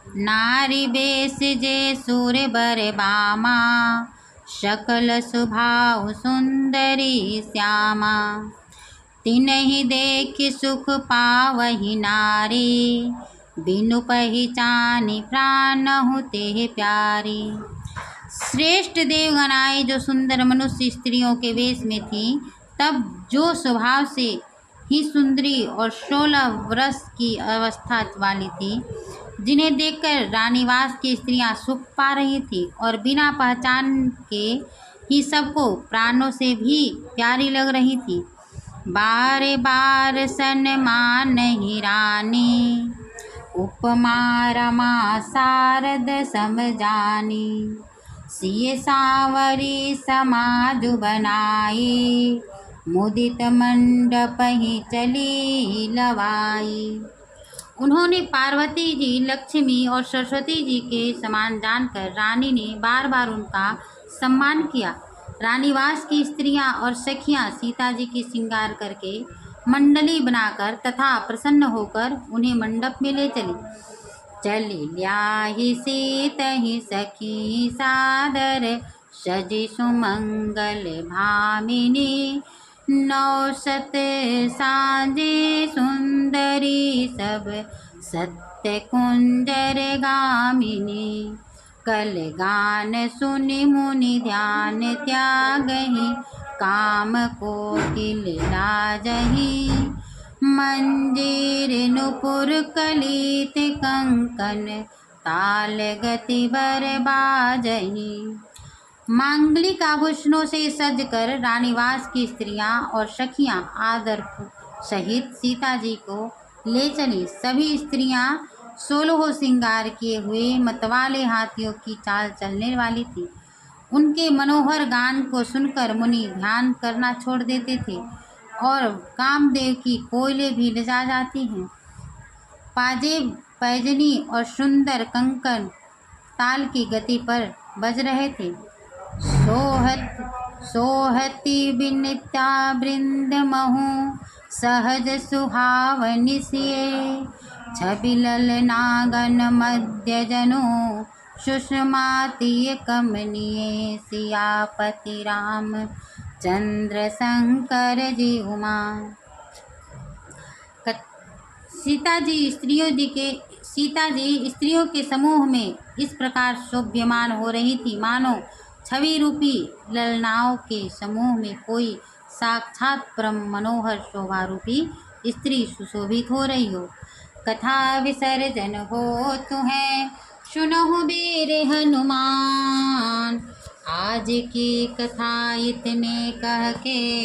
नारी बेस जे सूर बर बामा, शकल सुभाव सुंदरी श्यामा। तिन्हि देख सुख पावहि नारी, बिनु पहिचानी प्राणहु तेह प्यारी। श्रेष्ठ देवगण आए जो सुंदर मनुष्य स्त्रियों के वेश में थी, तब जो स्वभाव से ही सुंदरी और 16 वर्ष की अवस्था वाली थी, जिन्हें देखकर रानीवास की स्त्रियां सुख पा रही थी और बिना पहचान के ही सबको प्राणों से भी प्यारी लग रही थी। बार बार सन्मान ही रानी, उपमा रमा शारद समझानी। सिय सांवरी समाज बनाई, मुदित मंडप ही चली लवाई। उन्होंने पार्वती जी, लक्ष्मी और सरस्वती जी के समान जानकर रानी ने बार बार उनका सम्मान किया। रानीवास की स्त्रियां और सखियां सीता जी की श्रृंगार करके मंडली बनाकर तथा प्रसन्न होकर उन्हें मंडप में ले चली। चली ल्याहि सीतहि सखी सादर, सजी सुमंगल भामिनी। 9 साजे सुंदरी सब, सत्य कुंजर गामिनी। कल गान सुनि मुनि ध्यान त्यागहि, काम कोकिल लाजहि। मंजीर नुपुर कलित कंकन, ताल गति बर बाजहि। मांगलिक आभूषणों से सजकर रानीवास की स्त्रियां और सखियां आदर सहित सीता जी को ले चली। सभी स्त्रियां 16 श्रृंगार किए हुए मतवाले हाथियों की चाल चलने वाली थी। उनके मनोहर गान को सुनकर मुनि ध्यान करना छोड़ देते थे और कामदेव की कोयलें भी लजा जाती हैं। पाजेब, पैजनी और सुंदर कंकन ताल की गति पर बज रहे थे। सोहती बिनिता वृंद महु, सहज सुहावनि सिए। छवि ललनागन मध्य जनु, सुषमातीय कमनीय। सियापति राम चंद्र शंकर जी उमा। सीता जी स्त्रियों के समूह में इस प्रकार शोभ्यमान हो रही थी, मानो छवि रूपी ललनाओं के समूह में कोई साक्षात परम मनोहर शोभा रूपी स्त्री सुशोभित हो रही हो। कथा विसर्जन होतु है, सुनहु वीर हनुमान। आज की कथा इतने कह के